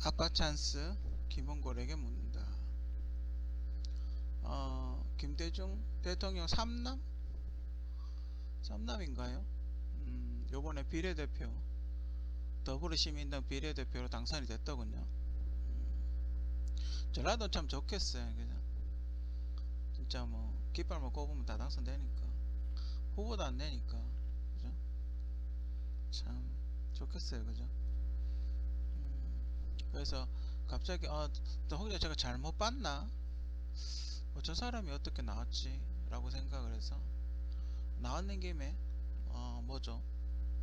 아빠 찬스 김원골에게 묻는다. 김대중 대통령 3남? 3남인가요? 요번에 비례대표 더불어시민당 비례대표로 당선이 됐더군요. 전라도 참 좋겠어요. 그죠? 진짜 뭐 깃발만 꼽으면 다 당선되니까 후보도 안 내니까 그죠? 참 좋겠어요. 그죠? 그래서 갑자기 또 혹시 제가 잘못 봤나? 저 사람이 어떻게 나왔지? 라고 생각을 해서 나왔는 김에 뭐죠?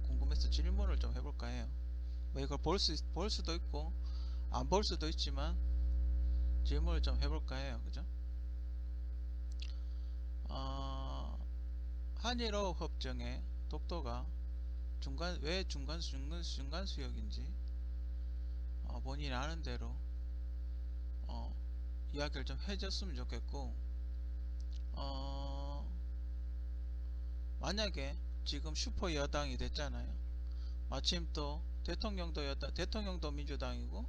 궁금해서 질문을 좀 해볼까 해요. 뭐 이걸 볼 수도 있고 안 볼 수도 있지만 질문을 좀 해볼까 해요. 그죠? 어, 한일어업 협정의 독도가 왜 중간 수역인지 본인이 아는 대로 어, 이야기를 좀 해줬으면 좋겠고 어, 만약에 지금 슈퍼 여당이 됐잖아요. 마침 또 대통령도 민주당이고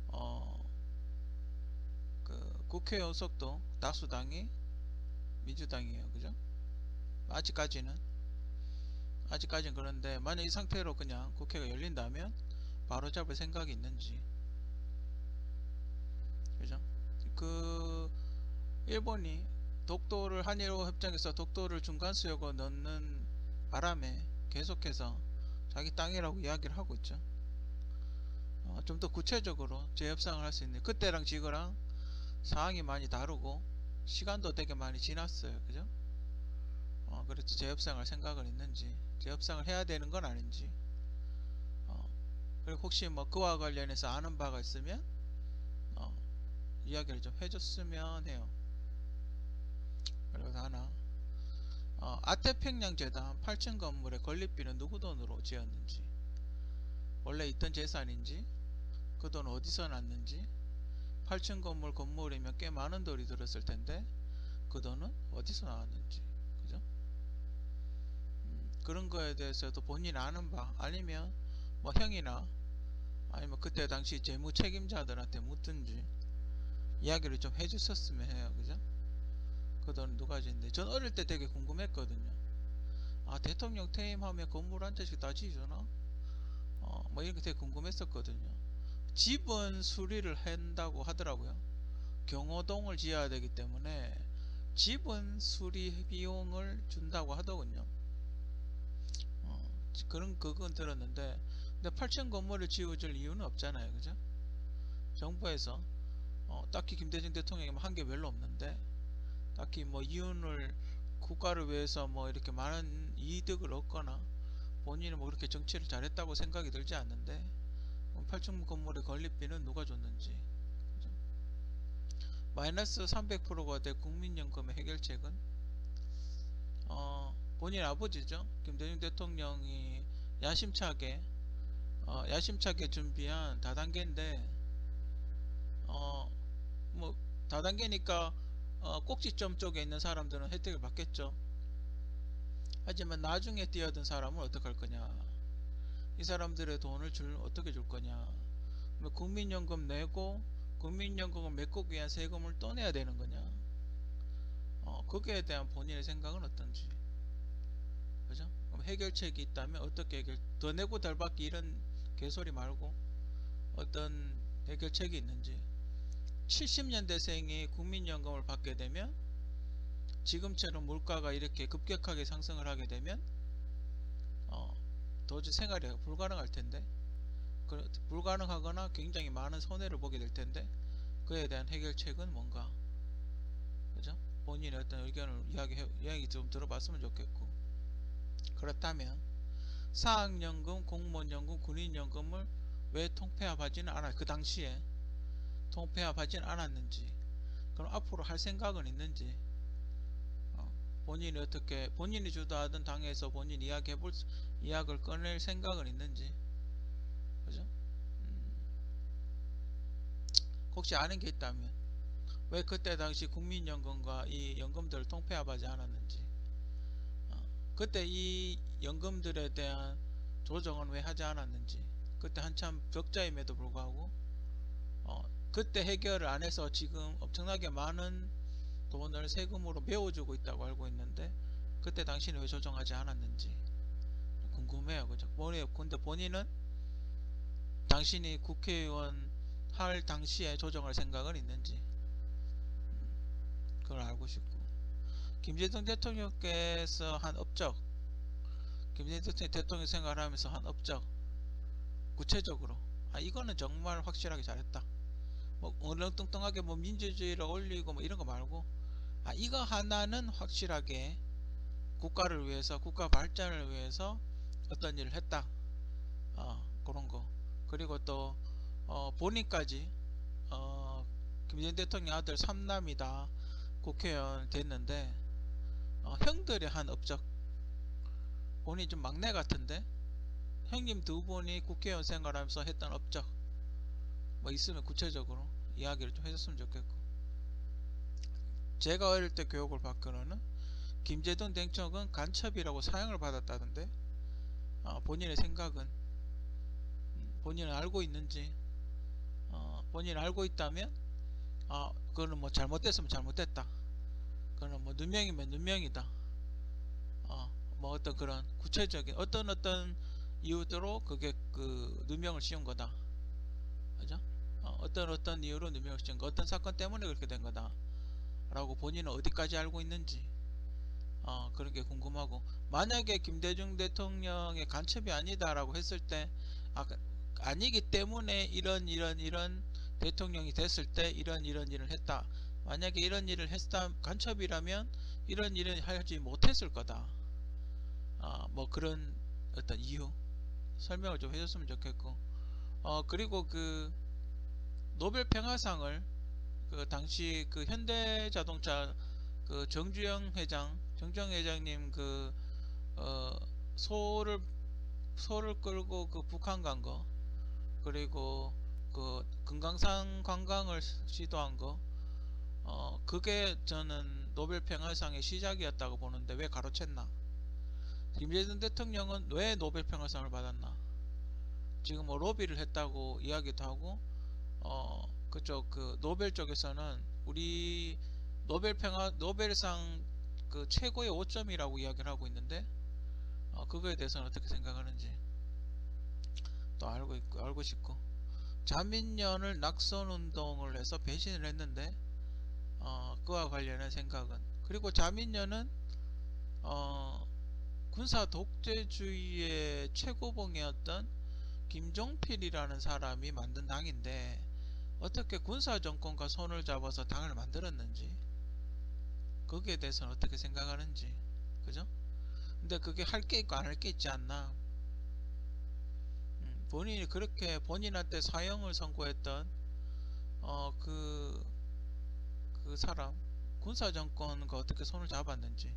어, 그 국회 의석도 다수당이 민주당이에요. 그죠? 아직까지는 그런데 만약 이 상태로 그냥 국회가 열린다면 바로 잡을 생각이 있는지. 그죠? 그 일본이 한일호 협정에서 독도를 중간수역으로 넣는 바람에 계속해서 자기 땅이라고 이야기를 하고 있죠. 좀 더 구체적으로 재협상을 할 수 있는, 그때랑 지금랑 상황이 많이 다르고 시간도 되게 많이 지났어요. 그죠? 그래서 재협상을 생각을 했는지, 재협상을 해야 되는 건 아닌지, 그리고 혹시 뭐 그와 관련해서 아는 바가 있으면 어, 이야기를 좀 해줬으면 해요. 그리고 하나, 아태평양재단 8층 건물의 건립비는 누구 돈으로 지었는지, 원래 있던 재산인지, 그 돈 어디서 났는지, 8층 건물이면 꽤 많은 돈이 들었을 텐데 그 돈은 어디서 나왔는지, 그죠? 그런 거에 대해서도 본인 아는 바, 아니면 뭐 형이나 아니면 그때 당시 재무 책임자들한테 묻든지 이야기를 좀 해주셨으면 해요. 그죠? 그 돈은 누가 지는데, 전 어릴 때 되게 궁금했거든요. 대통령 퇴임하면 건물 한 채씩 다 지어주나? 뭐 이렇게 되게 궁금했었거든요. 집은 수리를 한다고 하더라고요. 경호동을 지어야 되기 때문에 집은 수리 비용을 준다고 하더군요. 그건 들었는데, 근데 8층 건물을 지어줄 이유는 없잖아요. 그죠? 정부에서 딱히 김대중 대통령이 한 게 별로 없는데, 딱히 뭐 이윤을, 국가를 위해서 뭐 이렇게 많은 이득을 얻거나 본인이 뭐 그렇게 정치를 잘했다고 생각이 들지 않는데, 8층 건물의 건립비는 누가 줬는지. 그죠? 마이너스 300%가 될 국민연금의 해결책은 본인 아버지죠. 김대중 대통령이 야심차게 준비한 다단계인데, 어, 뭐 다단계니까 꼭지점 쪽에 있는 사람들은 혜택을 받겠죠. 하지만 나중에 뛰어든 사람은 어떻게 할 거냐? 이 사람들의 돈을 어떻게 줄 거냐? 뭐 국민연금 내고 국민연금을 메꾸기 위한 세금을 또 내야 되는 거냐? 거기에 대한 본인의 생각은 어떤지. 그죠? 그럼 해결책이 있다면 어떻게 더 내고 덜 받기 이런 개소리 말고 어떤 해결책이 있는지. 70년대생이 국민연금을 받게 되면 지금처럼 물가가 이렇게 급격하게 상승을 하게 되면 어, 도저히 생활이 불가능할 텐데, 불가능하거나 굉장히 많은 손해를 보게 될 텐데, 그에 대한 해결책은 뭔가. 그죠? 본인의 어떤 의견을 이야기 좀 들어봤으면 좋겠고, 그렇다면 사학연금, 공무원연금, 군인연금을 왜 통폐합하지는 않아, 그 당시에 통폐합하지는 않았는지, 그럼 앞으로 할 생각은 있는지, 본인이 주도하던 당에서 본인 이야기를 꺼낼 생각은 있는지. 그죠? 혹시 아는 게 있다면 왜 그때 당시 국민연금과 이 연금들을 통폐합하지 않았는지, 그때 이 연금들에 대한 조정은 왜 하지 않았는지, 그때 한참 적자임에도 불구하고 그때 해결을 안 해서 지금 엄청나게 많은 돈을 세금으로 메워주고 있다고 알고 있는데 그때 당신이 왜 조정하지 않았는지 궁금해요. 그죠? 근데 본인은 당신이 국회의원 할 당시에 조정할 생각은 있는지 그걸 알고 싶고, 김대중 대통령께서 한 업적, 김대중 대통령 생활을 하면서 한 업적 구체적으로 이거는 정말 확실하게 잘했다, 뭐 얼렁뚱땅하게 뭐 민주주의를 올리고 뭐 이런 거 말고 이거 하나는 확실하게 국가를 위해서 국가 발전을 위해서 어떤 일을 했다, 그런 거. 그리고 또 본인까지 김대중 대통령 아들 삼남이다 국회의원 됐는데 형들이 한 업적, 본인 좀 막내 같은데 형님 두 분이 국회의원 생활하면서 했던 업적 뭐 있으면 구체적으로 이야기를 좀 해줬으면 좋겠고, 제가 어릴 때 교육을 받기로는 김제동 대통령은 간첩이라고 사형을 받았다던데 본인의 생각은, 본인은 알고 있는지, 본인이 알고 있다면 그거는 뭐 잘못됐으면 잘못됐다, 그거는 뭐 누명이면 누명이다, 뭐 어떤 그런 구체적인 어떤 이유로 그게 그 누명을 씌운 거다, 그죠? 어떤 이유로 누명을 씌운 거, 어떤 사건 때문에 그렇게 된 거다 라고 본인은 어디까지 알고 있는지 그런 게 궁금하고, 만약에 김대중 대통령의 간첩이 아니다라고 했을 때 아니기 때문에 이런 대통령이 됐을 때 이런 일을 했다, 만약에 이런 일을 했다 간첩이라면 이런 일을 하지 못했을 거다, 뭐 그런 어떤 이유 설명을 좀 해줬으면 좋겠고, 그리고 그 노벨 평화상을 그 당시 그 현대자동차 그 정주영 회장님 그 소를 끌고 그 북한 간 거, 그리고 그 금강산 관광을 시도한 거, 그게 저는 노벨 평화상의 시작이었다고 보는데 왜 가로챘나? 김대중 대통령은 왜 노벨 평화상을 받았나? 지금 뭐 로비를 했다고 이야기도 하고, 그쪽 그 노벨 쪽에서는 우리 노벨상 그 최고의 5점이라고 이야기를 하고 있는데, 그거에 대해서는 어떻게 생각하는지 또 알고 싶고, 자민련을 낙선 운동을 해서 배신을 했는데 그와 관련한 생각은, 그리고 자민련은 군사 독재주의의 최고봉이었던 김종필이라는 사람이 만든 당인데 어떻게 군사 정권과 손을 잡아서 당을 만들었는지, 거기에 대해서는 어떻게 생각하는지, 그죠? 근데 그게 할 게 있고 안 할 게 있지 않나. 본인이 그렇게 본인한테 사형을 선고했던 그 사람 군사 정권과 어떻게 손을 잡았는지,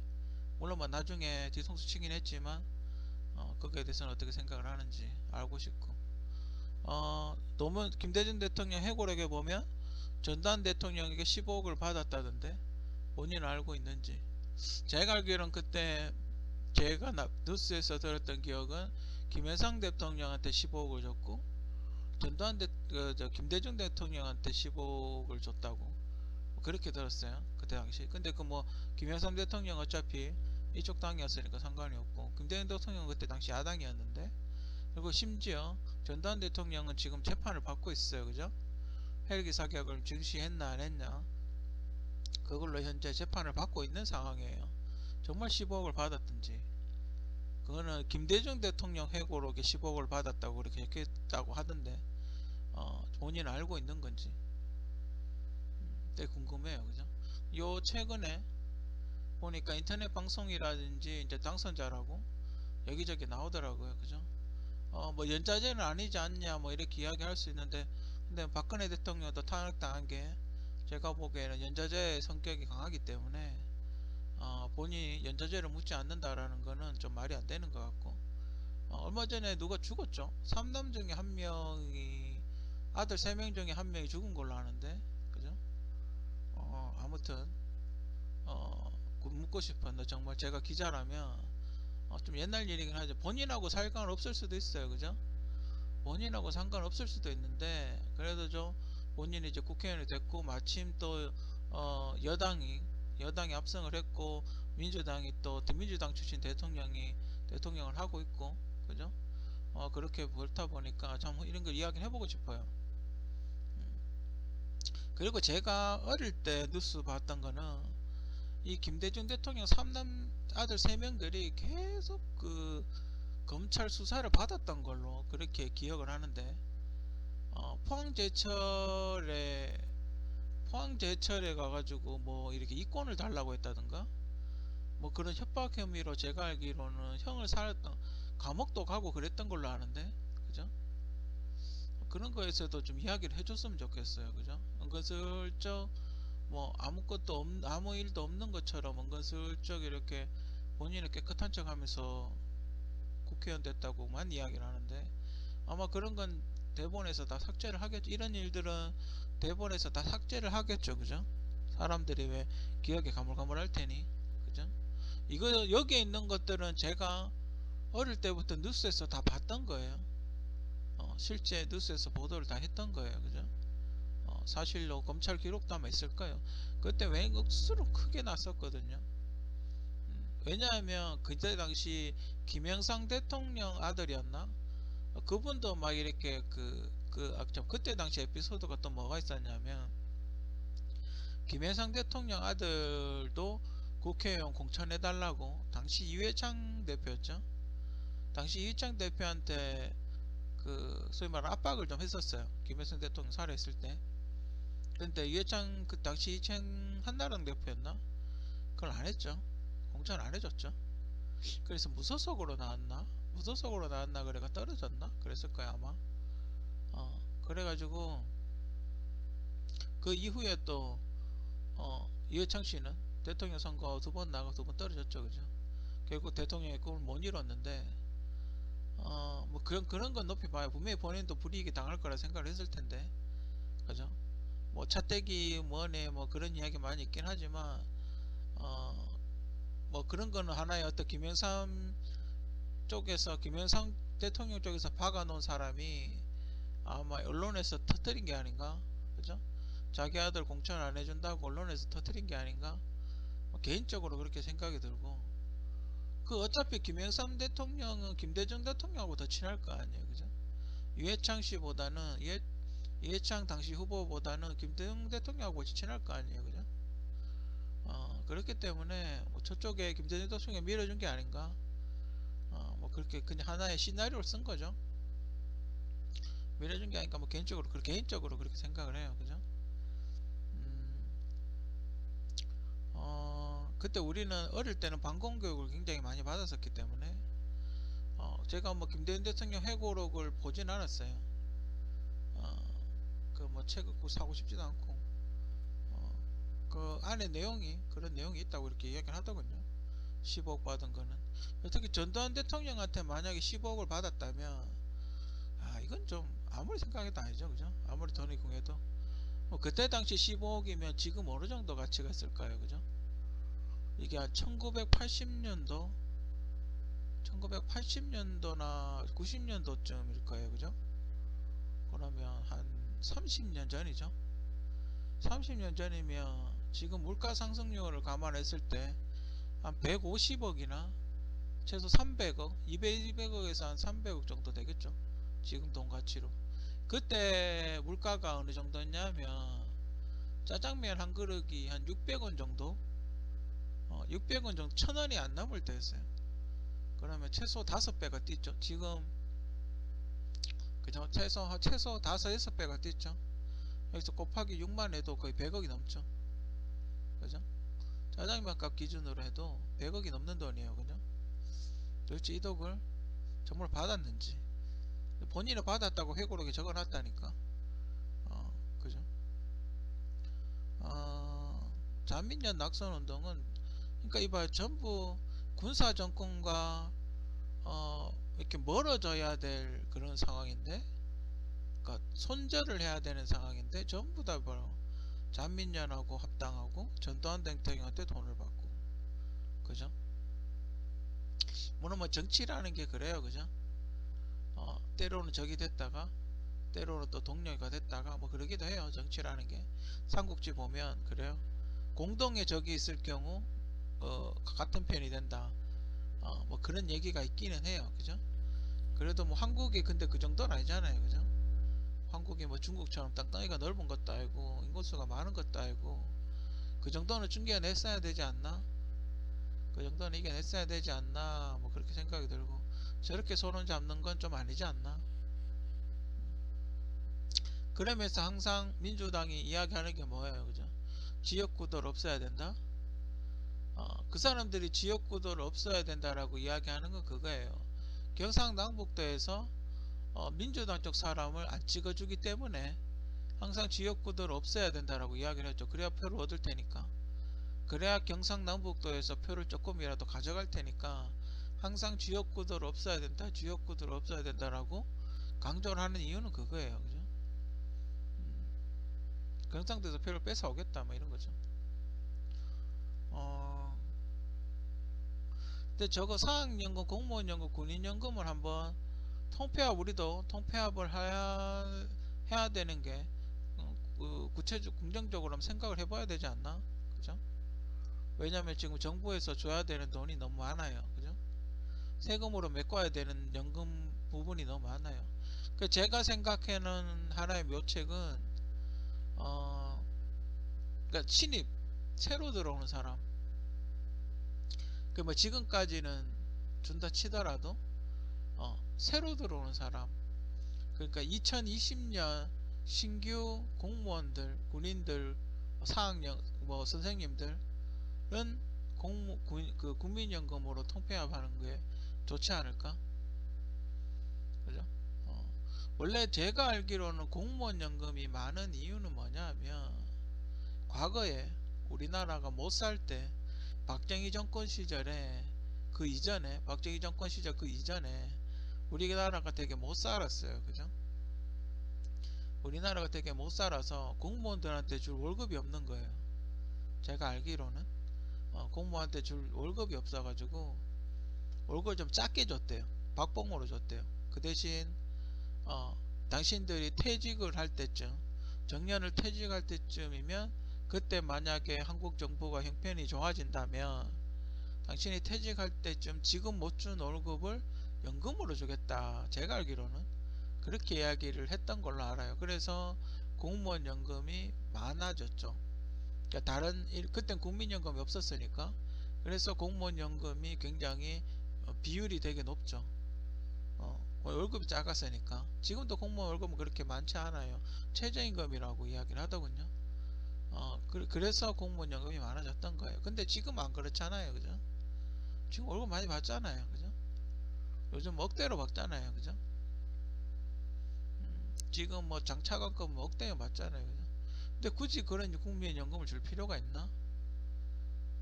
물론 뭐 나중에 뒤통수 치긴 했지만 거기에 대해서는 어떻게 생각을 하는지 알고 싶고, 노무현 김대중 대통령 해고록에 보면 전두환 대통령에게 15억을 받았다던데 본인은 알고 있는지. 제가 알기로는 그때 제가 뉴스에서 들었던 기억은 김해상 대통령한테 15억을 줬고 김대중 대통령한테 15억을 줬다고 그렇게 들었어요 그때 당시. 근데 그 뭐 김영삼 대통령 어차피 이쪽 당이었으니까 상관이 없고, 김대중 대통령은 그때 당시 야당이었는데, 그리고 심지어 전두환 대통령은 지금 재판을 받고 있어요, 그죠? 헬기 사격을 증시했나 안 했냐, 그걸로 현재 재판을 받고 있는 상황이에요. 정말 15억을 받았든지, 그거는 김대중 대통령 회고록에 10억을 받았다고 그렇게 적혔다고 하던데 본인 알고 있는 건지 되게 궁금해요, 그죠? 요 최근에 보니까 인터넷 방송이라든지 이제 당선자라고 여기저기 나오더라고요, 그죠? 뭐 연좌제는 아니지 않냐 뭐 이렇게 이야기할 수 있는데, 근데 박근혜 대통령도 탄핵당한 게 제가 보기에는 연좌제 성격이 강하기 때문에 본인이 연좌제를 묻지 않는다라는 거는 좀 말이 안 되는 것 같고, 얼마 전에 누가 죽었죠? 3남 중에 한 명이, 아들 3명 중에 한 명이 죽은 걸로 아는데, 그죠? 아무튼 묻고 싶었는데, 정말 제가 기자라면 좀 옛날 일이긴 하죠. 본인하고 상관없을 수도 있어요, 그죠? 본인하고 상관없을 수도 있는데 그래도 좀 본인이 이제 국회의원이 됐고 마침 또 여당이 압승을 했고 민주당이 또 민주당 출신 대통령이 대통령을 하고 있고 그죠? 그렇게 그렇다 보니까 참 이런 걸 이야기를 해보고 싶어요. 그리고 제가 어릴 때 뉴스 봤던 거는 이 김대중 대통령 3남 아들 3명들이 계속 그 검찰 수사를 받았던 걸로 그렇게 기억을 하는데 포항제철에 가가지고 뭐 이렇게 이권을 달라고 했다든가 뭐 그런 협박 혐의로 제가 알기로는 형을 살았던 감옥도 가고 그랬던 걸로 아는데 그죠? 그런 거에서도 좀 이야기를 해줬으면 좋겠어요. 그죠? 은근슬쩍 뭐 아무 일도 없는 것처럼 은근슬쩍 이렇게 본인을 깨끗한 척 하면서 국회의원 됐다고만 이야기를 하는데 아마 그런 건 대본에서 다 삭제를 하겠죠. 이런 일들은 대본에서 다 삭제를 하겠죠. 그죠? 사람들이 왜 기억에 가물가물할 테니. 그죠? 이거 여기에 있는 것들은 제가 어릴 때부터 뉴스에서 다 봤던 거예요. 실제 뉴스에서 보도를 다 했던 거예요. 그죠? 사실로 검찰 기록도 아마 있을 거예요. 그때 외국수로 크게 났었거든요. 왜냐하면 그때 당시 김영삼 대통령 아들이었나? 그분도 막 이렇게 그때 당시 에피소드가 또 뭐가 있었냐면 김영삼 대통령 아들도 국회의원 공천해달라고 당시 이회창 대표였죠. 당시 이회창 대표한테 그 소위 말하는 압박을 좀 했었어요. 김영삼 대통령 살아있을 때. 근데 이회창 그 당시 이회창 한나라당 대표였나? 그걸 안 했죠. 공천 안 해줬죠. 그래서 무소속으로 나왔나? 무소속으로 나왔나 그래가 떨어졌나? 그랬을 거야 아마. 그래가지고 그 이후에 또 이회창 씨는 대통령 선거 2번 나가 2번 떨어졌죠, 그죠? 결국 대통령의 꿈을 못 이뤘는데 뭐 그런 건 높이 봐요. 분명히 본인도 불이익이 당할 거라 생각을 했을 텐데, 그죠? 뭐 차떼기 뭐네 뭐 그런 이야기 많이 있긴 하지만 어, 뭐 그런 거는 하나의 어떤 김영삼 대통령 쪽에서 박아놓은 사람이 아마 언론에서 터뜨린 게 아닌가, 그죠? 자기 아들 공천 안 해준다고 언론에서 터뜨린 게 아닌가? 뭐 개인적으로 그렇게 생각이 들고 그 어차피 김영삼 대통령은 김대중 대통령하고 더 친할 거 아니에요, 그죠? 유해창 씨보다는 이해창 당시 후보보다는 김대중 대통령하고 친할 거 아니에요, 그죠? 그렇기 때문에 뭐 저쪽에 김대중 대통령이 밀어준 게 아닌가? 뭐 그렇게 그냥 하나의 시나리오를 쓴 거죠. 밀어준 게 아닌가? 뭐 개인적으로 그렇게 생각을 해요, 그죠? 음, 그때 우리는 어릴 때는 방공교육을 굉장히 많이 받았었기 때문에 제가 뭐 김대중 대통령 회고록을 보진 않았어요. 그 뭐 책을 꼭 사고 싶지도 않고 그 안에 그런 내용이 있다고 이렇게 이야기를 하더군요. 10억 받은 거는 특히 전두환 대통령한테 만약에 10억을 받았다면 이건 좀 아무리 생각해도 아니죠, 그죠? 아무리 돈이 궁해도 뭐 그때 당시 15억이면 지금 어느 정도 가치가 있을까요, 그죠? 이게 한 1980년도 1980년도나 90년도쯤일 거예요, 그죠? 그러면 한 30년 전이죠. 30년 전이면 지금 물가 상승률을 감안했을 때 한 150억이나 최소 300억, 200억에서 한 300억 정도 되겠죠. 지금 돈 가치로. 그때 물가가 어느 정도였냐면 짜장면 한 그릇이 한 600원 정도, 600원 정도, 1000원이 안 넘을 때였어요. 그러면 최소 5배가 뛰죠. 지금 그죠? 최소 5, 6배가 뛰죠. 여기서 곱하기 6만 해도 거의 100억이 넘죠. 그죠? 짜장면 값 기준으로 해도 100억이 넘는 돈이에요. 그죠? 도대체 이 덕을 정말 받았는지 본인은 받았다고 회고록에 적어놨다니까. 그죠? 잔민련 낙선운동은 그러니까 이봐 전부 군사정권과 이렇게 멀어져야 될 그런 상황인데, 그러니까 손절을 해야 되는 상황인데 전부 다 바로 잔민련하고 합당하고 전두환 대통령한테 돈을 받고, 그죠? 물론 뭐 정치라는 게 그래요, 그죠? 때로는 적이 됐다가 때로는 또 동료가 됐다가 뭐 그러기도 해요. 정치라는 게 삼국지 보면 그래요. 공동의 적이 있을 경우 같은 편이 된다. 뭐 그런 얘기가 있기는 해요. 그죠? 그래도 뭐 한국이 근데 그 정도는 아니잖아요. 그죠? 한국이 뭐 중국처럼 땅덩이가 넓은 것도 아니고 인구수가 많은 것도 아니고 그 정도는 충겨냈어야 되지 않나? 그 정도는 이겨냈어야 되지 않나? 뭐 그렇게 생각이 들고 저렇게 손을 잡는 건 좀 아니지 않나? 그러면서 항상 민주당이 이야기하는 게 뭐예요? 그죠? 지역구도를 없애야 된다? 그 사람들이 지역구도를 없애야 된다라고 이야기하는 건 그거예요. 경상남북도에서 민주당 쪽 사람을 안 찍어주기 때문에 항상 지역구도를 없애야 된다라고 이야기를 했죠. 그래야 표를 얻을 테니까. 그래야 경상남북도에서 표를 조금이라도 가져갈 테니까 항상 지역구도를 없애야 된다, 지역구도를 없애야 된다라고 강조를 하는 이유는 그거예요. 그죠? 경상도에서 표를 뺏어오겠다, 뭐 이런 거죠. 어, 근데 저거 사학연금, 공무원연금, 군인연금을 한번 통폐합 우리도 통폐합을 해야 되는 게 구체적 긍정적으로 한번 생각을 해봐야 되지 않나? 그죠? 왜냐면 지금 정부에서 줘야 되는 돈이 너무 많아요. 그죠? 세금으로 메꿔야 되는 연금 부분이 너무 많아요. 그 제가 생각하는 하나의 묘책은 어 그러니까 신입 새로 들어오는 사람 그 뭐 지금까지는 준다 치더라도 새로 들어오는 사람 그러니까 2020년 신규 공무원들 군인들 사학년 뭐 선생님들은 그 국민연금으로 통폐합하는 게 좋지 않을까? 그죠? 어, 원래 제가 알기로는 공무원 연금이 많은 이유는 뭐냐면 과거에 우리나라가 못 살 때 박정희 정권 시절에 그 이전에 박정희 정권 시절 그 이전에 우리나라가 되게 못 살았어요. 그죠? 우리나라가 되게 못 살아서 공무원들한테 줄 월급이 없는 거예요. 제가 알기로는 공무원한테 줄 월급이 없어가지고 월급을 좀 작게 줬대요. 박봉으로 줬대요. 그 대신 어, 당신들이 퇴직을 할 때쯤 정년을 퇴직할 때쯤이면 그때 만약에 한국 정부가 형편이 좋아진다면 당신이 퇴직할 때쯤 지금 못 준 월급을 연금으로 주겠다. 제가 알기로는 그렇게 이야기를 했던 걸로 알아요. 그래서 공무원 연금이 많아졌죠. 그러니까 그땐 국민연금이 없었으니까 그래서 공무원 연금이 굉장히 비율이 되게 높죠. 월급이 작았으니까 지금도 공무원 월급은 그렇게 많지 않아요. 최저임금이라고 이야기를 하더군요. 그래서 공무원 연금이 많아졌던 거예요. 근데 지금 안 그렇잖아요. 그죠? 지금 월급 많이 받잖아요. 그죠? 요즘 억대로 받잖아요. 그죠? 지금 뭐 장차관급 억대로 받잖아요. 그죠? 근데 굳이 그런 국민연금을 줄 필요가 있나?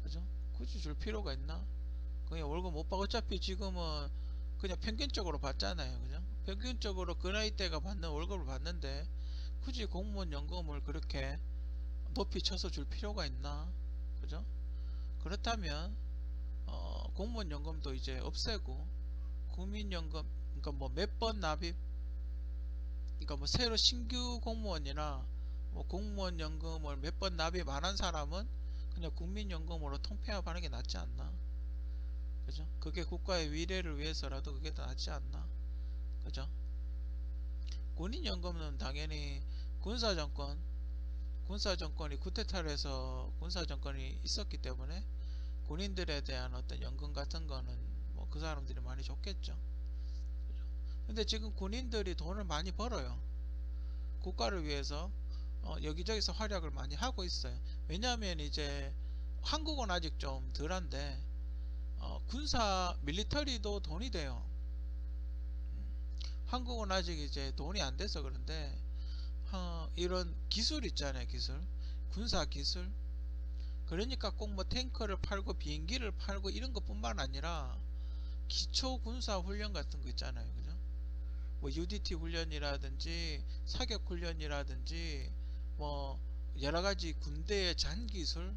그죠? 굳이 줄 필요가 있나? 그냥 월급 못 받고 어차피 지금은 그냥 평균적으로 받잖아요. 그죠? 평균적으로 그 나이대가 받는 월급을 받는데 굳이 공무원 연금을 그렇게 높이 쳐서 줄 필요가 있나? 그죠? 그렇다면 공무원 연금도 이제 없애고 국민연금 그러니까 뭐 몇 번 납입 그러니까 뭐 새로 신규 공무원이나 뭐 공무원 연금을 몇 번 납입 안 한 사람은 그냥 국민연금으로 통폐합하는 게 낫지 않나? 그죠? 그게 국가의 위례를 위해서라도 그게 더 낫지 않나? 그죠? 군인연금은 당연히 군사정권, 군사정권이 쿠데타를 해서 군사정권이 있었기 때문에 군인들에 대한 어떤 연금 같은 거는 뭐 그 사람들이 많이 줬겠죠. 그죠? 근데 지금 군인들이 돈을 많이 벌어요. 국가를 위해서 여기저기서 활약을 많이 하고 있어요. 왜냐하면 이제 한국은 아직 좀 덜한데 군사 밀리터리도 돈이 돼요. 한국은 아직 이제 돈이 안 돼서 그런데 이런 기술 있잖아요. 기술 군사 기술 그러니까 꼭 뭐 탱커를 팔고 비행기를 팔고 이런 것뿐만 아니라 기초 군사 훈련 같은 거 있잖아요. 그죠? 뭐 UDT 훈련이라든지 사격 훈련이라든지 뭐 여러 가지 군대의 잔기술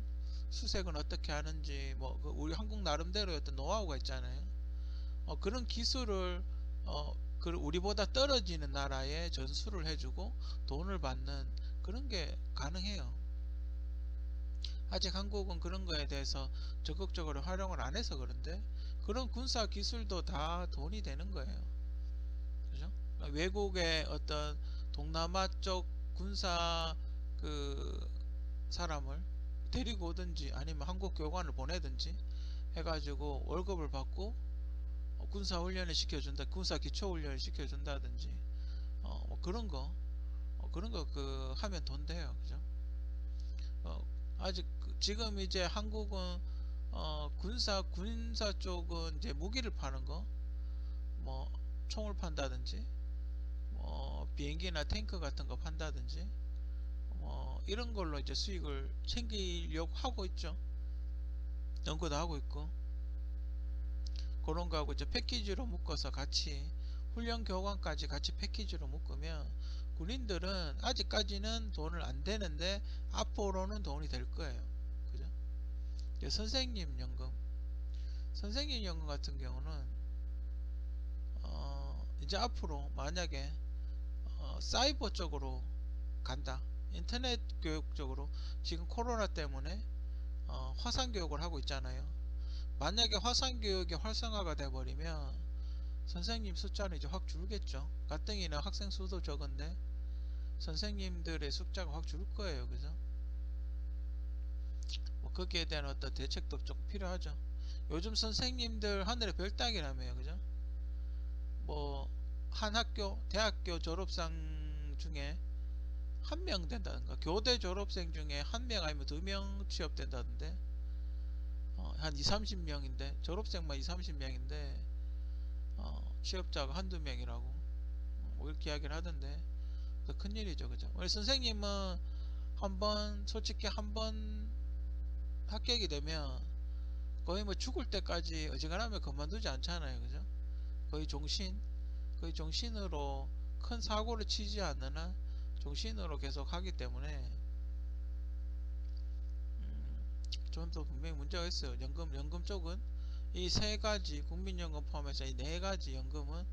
수색은 어떻게 하는지 뭐 우리 한국 나름대로의 어떤 노하우가 있잖아요. 그런 기술을 그 우리보다 떨어지는 나라에 전수를 해주고 돈을 받는 그런 게 가능해요. 아직 한국은 그런 거에 대해서 적극적으로 활용을 안 해서 그런데 그런 군사 기술도 다 돈이 되는 거예요. 그죠? 외국의 어떤 동남아 쪽 군사 그 사람을 데리고 오든지 아니면 한국 교관을 보내든지 해가지고 월급을 받고 군사 훈련을 시켜준다, 군사 기초 훈련을 시켜준다든지 뭐 그런 거 그 하면 돈 돼요, 그죠? 어, 아직 지금 이제 한국은 군사 쪽은 이제 무기를 파는 거, 뭐 총을 판다든지, 뭐 비행기나 탱크 같은 거 판다든지, 뭐 이런 걸로 이제 수익을 챙기려고 하고 있죠. 연구도 하고 있고 그런 거하고 이제 패키지로 묶어서 같이 훈련 교관까지 같이 패키지로 묶으면 군인들은 아직까지는 돈을 안 되는데 앞으로는 돈이 될 거예요. 그죠? 선생님 연금 같은 경우는 이제 앞으로 만약에 사이버 쪽으로 간다. 인터넷 교육 쪽으로 지금 코로나 때문에 화상 교육을 하고 있잖아요. 만약에 화상 교육이 활성화가 돼 버리면 선생님 숫자는 이제 확 줄겠죠. 가뜩이나 학생 수도 적은데 선생님들의 숫자가 확 줄 거예요. 그죠? 뭐 거기에 대한 어떤 대책도 조금 필요하죠. 요즘 선생님들 하늘의 별 따기라며요. 그죠? 뭐 한 학교 대학교 졸업생 중에 한 명 된다든가 교대 졸업생 중에 한 명 아니면 두 명 취업된다던데 한 2, 30명인데 졸업생만 2, 30명인데 취업자가 한두 명이라고 뭐 이렇게 이야기를 하던데 큰일이죠. 그죠? 우리 선생님은 솔직히 한번 합격이 되면 거의 뭐 죽을 때까지 어지간하면 그만두지 않잖아요. 그죠? 거의 거의 종신으로 큰 사고를 치지 않는 한 종신으로 계속 하기 때문에 좀 더 분명히 문제가 있어요. 연금 쪽은 이 세 가지 국민연금 포함해서 이 네 가지 연금은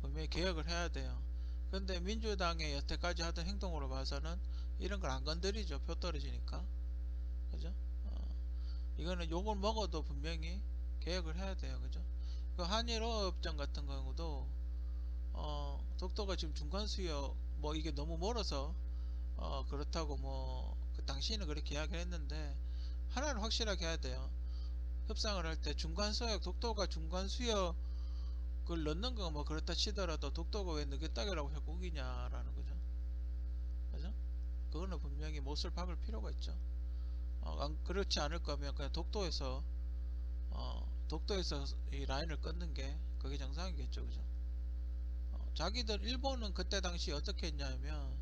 분명히 개혁을 해야 돼요. 근데 민주당의 여태까지 하던 행동으로 봐서는 이런 걸 안 건드리죠. 표 떨어지니까. 그죠? 이거는 욕을 먹어도 분명히 개혁을 해야 돼요. 그죠? 그 한일어업장 같은 경우도 독도가 지금 중간 수역 뭐 이게 너무 멀어서 그렇다고 그 당시에는 그렇게 이야기를 했는데 하나는 확실하게 해야 돼요. 협상을 할 때 중간 수역 독도가 중간 수역을 넣는 거 뭐 그렇다 치더라도 독도가 왜 너겟딱이라고 자꾸 우기냐라는 거죠. 그죠? 그거는 분명히 못을 박을 필요가 있죠. 그렇지 않을 거면 그냥 독도에서 이 라인을 끊는 게 그게 정상이겠죠. 그죠? 자기들 일본은 그때 당시 어떻게 했냐면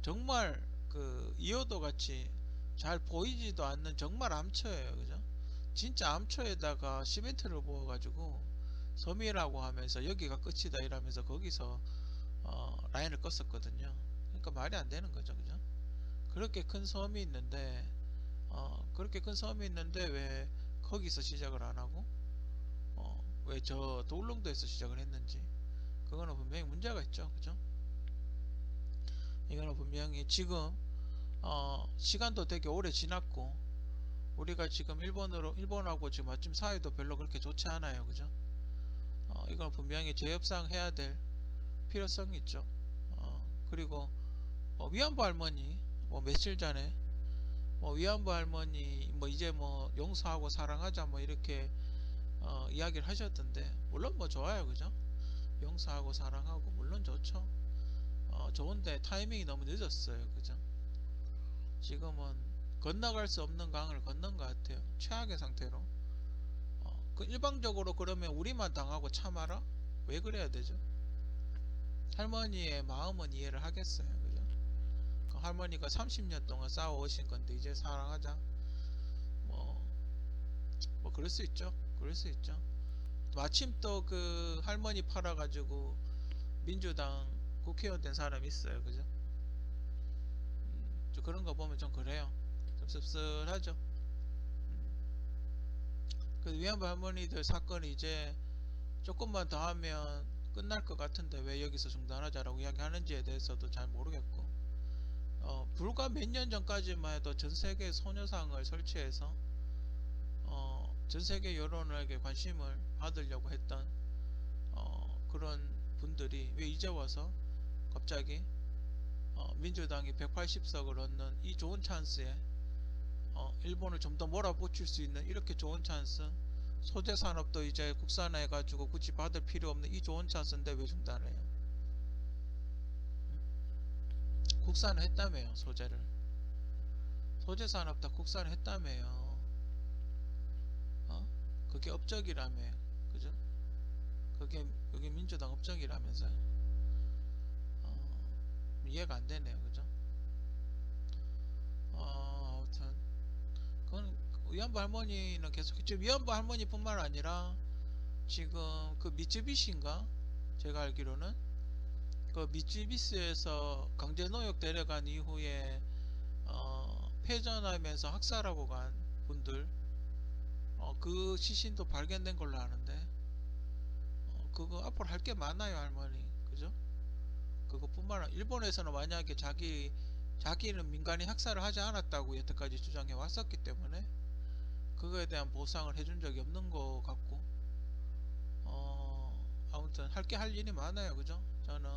정말 이호도 같이 잘 보이지도 않는 정말 암초예요. 그죠? 진짜 암초에다가 시멘트를 부어 가지고 섬이라고 하면서 여기가 끝이다 이러면서 거기서 라인을 껐었거든요. 그러니까 말이 안 되는 거죠. 그죠? 그렇게 큰 섬이 있는데 왜 거기서 시작을 안 하고 왜 저 도울릉도에서 시작을 했는지 그거는 분명히 문제가 있죠. 그죠? 이거는 분명히 지금 시간도 되게 오래 지났고 우리가 지금 일본하고 지금 마침 사이도 별로 그렇게 좋지 않아요. 그죠? 이건 분명히 재협상 해야 될 필요성이 있죠. 그리고 위안부 할머니 뭐 며칠 전에 위안부 할머니 뭐 이제 뭐 용서하고 사랑하자 뭐 이렇게 이야기를 하셨던데 물론 뭐 좋아요. 그죠? 용서하고 사랑하고 물론 좋죠. 좋은데 타이밍이 너무 늦었어요. 그죠? 지금은 건너갈 수 없는 강을 건넌 것 같아요. 최악의 상태로. 그 일방적으로 그러면 우리만 당하고 참아라? 왜 그래야 되죠? 할머니의 마음은 이해를 하겠어요. 그죠? 그 할머니가 30년 동안 싸워 오신 건데 이제 사랑하자. 뭐, 뭐 그럴 수 있죠. 그럴 수 있죠. 마침 또 그 할머니 팔아가지고 민주당 국회의원 된 사람이 있어요. 그죠? 좀 그런 거 보면 좀 그래요. 좀 씁쓸하죠. 그 위안부 할머니들 사건이 이제 조금만 더 하면 끝날 것 같은데 왜 여기서 중단하자라고 이야기하는지에 대해서도 잘 모르겠고, 불과 몇 년 전까지만 해도 전 세계 소녀상을 설치해서 전 세계 여론에게 관심을 받으려고 했던 그런 분들이 왜 이제 와서 갑자기 민주당이 180석을 얻는 이 좋은 찬스에 일본을 좀 더 몰아붙일 수 있는 이렇게 좋은 찬스, 소재 산업도 이제 국산화해 가지고 굳이 받을 필요 없는 이 좋은 찬스인데 왜 중단해요? 국산을 했다며요. 소재 산업 다 국산을 했다며요. 그게 업적이라며요. 그죠? 그게 민주당 업적이라면서요. 이해가 안 되네요. 그죠? 아무튼 그건 위안부 할머니는 계속 지금 위안부 할머니뿐만 아니라 지금 그 미쯔비시인가, 제가 알기로는 그 미쯔비시에서 강제노역 데려간 이후에 패전하면서 학살하고 간 분들, 그 시신도 발견된 걸로 아는데, 그거 앞으로 할 게 많아요 할머니. 그죠? 그것뿐만 아니라 일본에서는 만약에 자기는 민간인 학살을 하지 않았다고 여태까지 주장해 왔었기 때문에 그거에 대한 보상을 해준 적이 없는 것 같고, 아무튼 할 일이 많아요. 그죠? 저는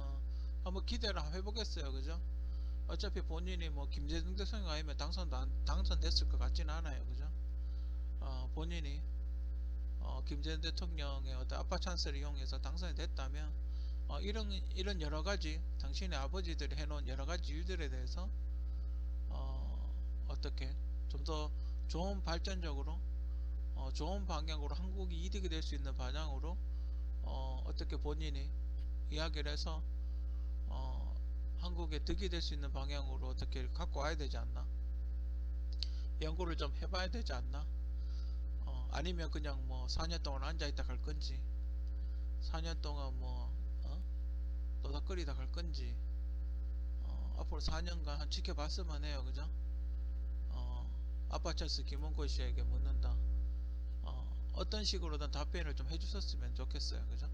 한번 기대를 한번 해보겠어요. 그죠? 어차피 본인이 뭐 김대중 대통령 아니면 당선됐을 것 같지는 않아요. 그죠? 본인이 김대중 대통령의 어떤 아빠 찬스를 이용해서 당선이 됐다면 이런 여러 가지 당신의 아버지들이 해놓은 여러 가지 일들에 대해서 어떻게 좀 더 좋은 발전적으로 좋은 방향으로 한국이 이득이 될 수 있는 방향으로 어떻게 본인이 이야기를 해서 한국에 득이 될 수 있는 방향으로 어떻게 갖고 와야 되지 않나, 연구를 좀 해봐야 되지 않나. 아니면 그냥 뭐 4년 동안 앉아있다 갈 건지, 4년 동안 뭐 노닥거리다 갈 건지, 앞으로 4년간 한 지켜봤으면 해요. 그죠? 아빠 찰스 김원권 씨에게 묻는다. 어떤 식으로든 답변을 좀 해주셨으면 좋겠어요. 그죠?